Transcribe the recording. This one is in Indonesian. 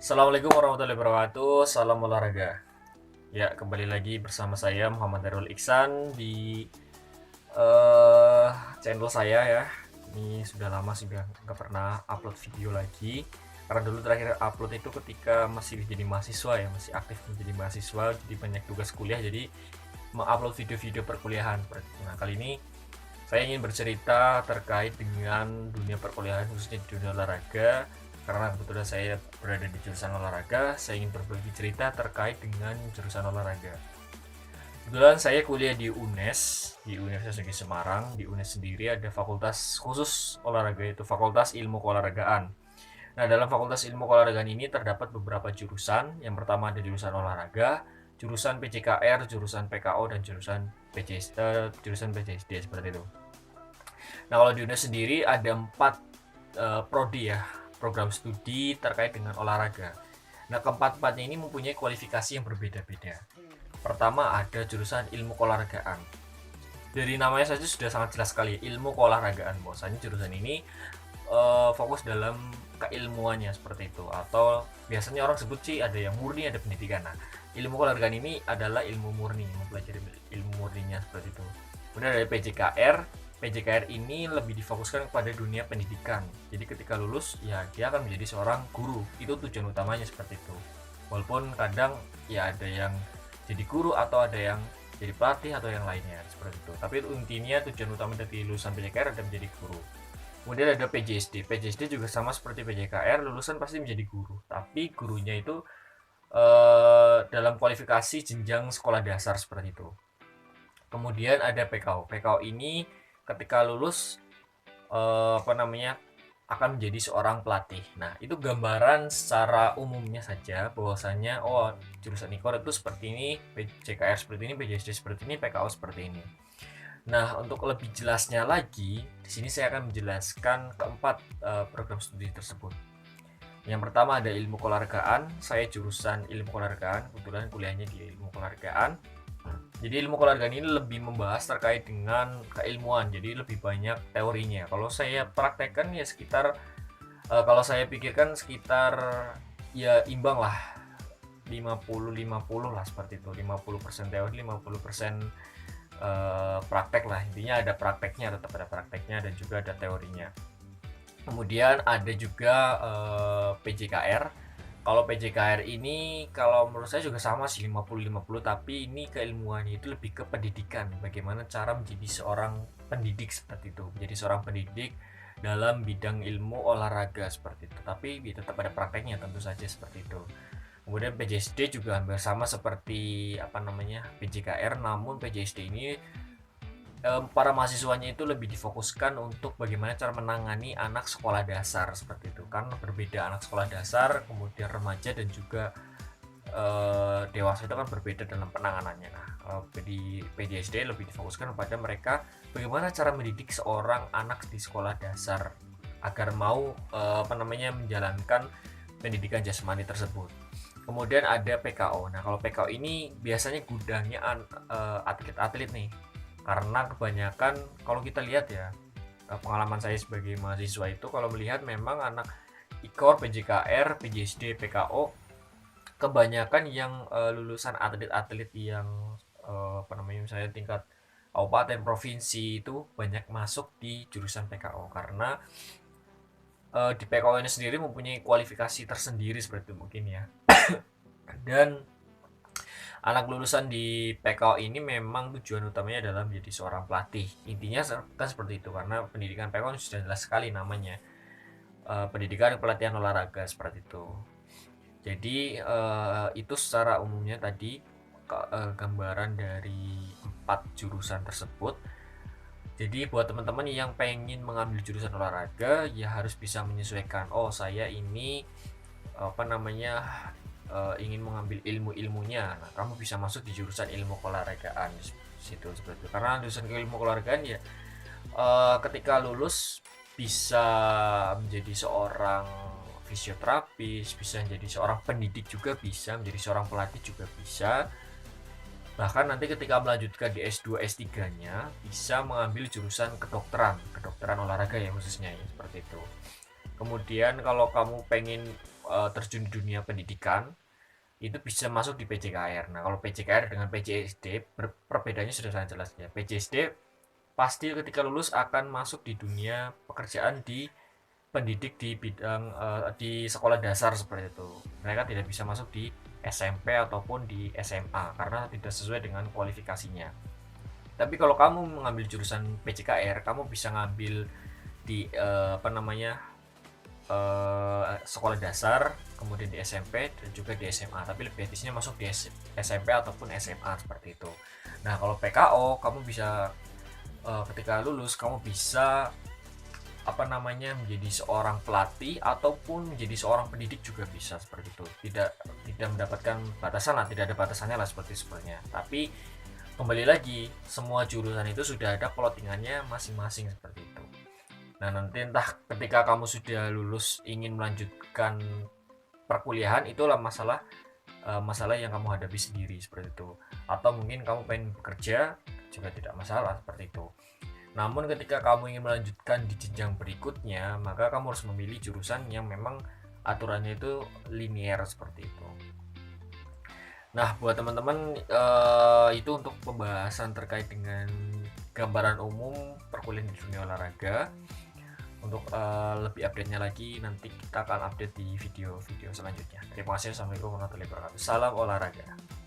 Assalamualaikum warahmatullahi wabarakatuh. Salam olahraga. Ya, kembali lagi bersama saya Muhammad Darul Iksan di eh channel saya ya. Ini sudah lama sudah nggak pernah upload video lagi. Karena dulu terakhir upload itu ketika masih jadi mahasiswa ya, masih aktif menjadi mahasiswa, jadi banyak tugas kuliah, jadi mengupload video-video perkuliahan. Nah, kali ini saya ingin bercerita terkait dengan dunia perkuliahan, khususnya di dunia olahraga. Karena kebetulan saya berada di jurusan olahraga, saya ingin berbagi cerita terkait dengan jurusan olahraga. Kebetulan saya kuliah di UNES, di Universitas Negeri Semarang. Di UNES sendiri ada fakultas khusus olahraga, yaitu Fakultas Ilmu Keolahragaan. Nah, dalam Fakultas Ilmu Keolahragaan ini terdapat beberapa jurusan. Yang pertama ada jurusan olahraga, jurusan PJKR, jurusan PKO, dan jurusan PJSD seperti itu. Nah, kalau di UNES sendiri ada 4 prodi ya, program studi terkait dengan olahraga. Nah, keempat-empatnya ini mempunyai kualifikasi yang berbeda-beda. Pertama ada jurusan ilmu keolahragaan. Dari namanya saja sudah sangat jelas sekali, ilmu keolahragaan. Bahwasanya jurusan ini fokus dalam keilmuannya seperti itu. Atau biasanya orang sebut sih ada yang murni, ada pendidikan. Nah, ilmu keolahragaan ini adalah ilmu murni, mempelajari ilmu murninya seperti itu. Kemudian ada PJKR. PJKR ini lebih difokuskan kepada dunia pendidikan. Jadi ketika lulus, ya dia akan menjadi seorang guru. Itu tujuan utamanya seperti itu. Walaupun kadang ya ada yang jadi guru atau ada yang jadi pelatih atau yang lainnya seperti itu. Tapi intinya tujuan utama dari lulusan PJKR adalah menjadi guru. Kemudian ada PJSD. PJSD juga sama seperti PJKR, lulusan pasti menjadi guru. Tapi gurunya itu dalam kualifikasi jenjang sekolah dasar seperti itu. Kemudian ada PKO. PKO ini ketika lulus akan menjadi seorang pelatih. Nah, itu gambaran secara umumnya saja bahwasanya jurusan IKOR itu seperti ini, PJKR seperti ini, PJSD seperti ini, PKO seperti ini. Nah, untuk lebih jelasnya lagi, di sini saya akan menjelaskan keempat program studi tersebut. Yang pertama ada ilmu keolahragaan. Saya jurusan ilmu keolahragaan, kebetulan kuliahnya di ilmu keolahragaan. Jadi ilmu keolahragaan ini lebih membahas terkait dengan keilmuan, jadi lebih banyak teorinya. Kalau saya praktekkan ya sekitar, kalau saya pikirkan sekitar ya imbang lah, 50-50 lah seperti itu. 50% teori, 50% praktek lah. Intinya ada prakteknya, tetap ada prakteknya dan juga ada teorinya. Kemudian ada juga PJKR. Kalau PJKR ini kalau menurut saya juga sama sih 50-50, tapi ini keilmuannya itu lebih ke pendidikan. Bagaimana cara menjadi seorang pendidik seperti itu. Menjadi seorang pendidik dalam bidang ilmu olahraga seperti itu. Tapi tetap ada prakteknya tentu saja seperti itu. Kemudian PJSD juga hampir sama seperti PJKR, namun PJSD ini para mahasiswanya itu lebih difokuskan untuk bagaimana cara menangani anak sekolah dasar seperti itu. Kan berbeda anak sekolah dasar, kemudian remaja dan juga dewasa itu kan berbeda dalam penanganannya. Nah, di PJSD lebih difokuskan kepada mereka bagaimana cara mendidik seorang anak di sekolah dasar agar mau menjalankan pendidikan jasmani tersebut. Kemudian ada PKO. Nah, kalau PKO ini biasanya gudangnya atlet-atlet nih, karena kebanyakan kalau kita lihat ya, pengalaman saya sebagai mahasiswa itu kalau melihat memang anak IKOR, PJKR, PJSD, PKO kebanyakan yang lulusan atlet-atlet yang misalnya tingkat kabupaten, provinsi itu banyak masuk di jurusan PKO karena di PKO ini sendiri mempunyai kualifikasi tersendiri seperti itu mungkin ya. Dan anak lulusan di PKO ini memang tujuan utamanya adalah menjadi seorang pelatih. Intinya kan seperti itu karena pendidikan PKO sudah jelas sekali namanya. Pendidikan pelatihan olahraga seperti itu. Jadi itu secara umumnya tadi gambaran dari 4 jurusan tersebut. Jadi buat teman-teman yang pengen mengambil jurusan olahraga ya harus bisa menyesuaikan. Saya ini ingin mengambil ilmu-ilmunya. Nah, kamu bisa masuk di jurusan ilmu keolahragaan situ seperti itu. Karena jurusan ilmu keolahragaan ya ketika lulus bisa menjadi seorang fisioterapis, bisa menjadi seorang pendidik juga bisa, menjadi seorang pelatih juga bisa. Bahkan nanti ketika melanjutkan di S2, S3-nya bisa mengambil jurusan kedokteran olahraga ya khususnya ya, seperti itu. Kemudian kalau kamu pengen terjun di dunia pendidikan itu bisa masuk di PJKR. Nah, kalau PJKR dengan PJSD perbedaannya sudah sangat jelas ya. PJSD pasti ketika lulus akan masuk di dunia pekerjaan di pendidik di bidang di sekolah dasar seperti itu. Mereka tidak bisa masuk di SMP ataupun di SMA karena tidak sesuai dengan kualifikasinya. Tapi kalau kamu mengambil jurusan PJKR, kamu bisa ngambil di sekolah dasar, kemudian di SMP dan juga di SMA. Tapi lebih etisnya masuk di SMP ataupun SMA seperti itu. Nah, kalau PKO kamu bisa ketika lulus kamu bisa menjadi seorang pelatih ataupun menjadi seorang pendidik juga bisa seperti itu. Tidak mendapatkan batasan lah, tidak ada batasannya lah seperti sebenarnya. Tapi kembali lagi, semua jurusan itu sudah ada plottingannya masing-masing seperti itu. Nah, nanti entah ketika kamu sudah lulus ingin melanjutkan perkuliahan, itulah masalah yang kamu hadapi sendiri seperti itu. Atau mungkin kamu pengen bekerja juga tidak masalah seperti itu. Namun ketika kamu ingin melanjutkan di jenjang berikutnya, maka kamu harus memilih jurusan yang memang aturannya itu linear seperti itu. Nah, buat teman-teman itu untuk pembahasan terkait dengan gambaran umum perkuliahan di dunia olahraga. Untuk lebih update-nya lagi nanti kita akan update di video-video selanjutnya. Terima kasih. Assalamualaikum warahmatullahi wabarakatuh. Salam olahraga.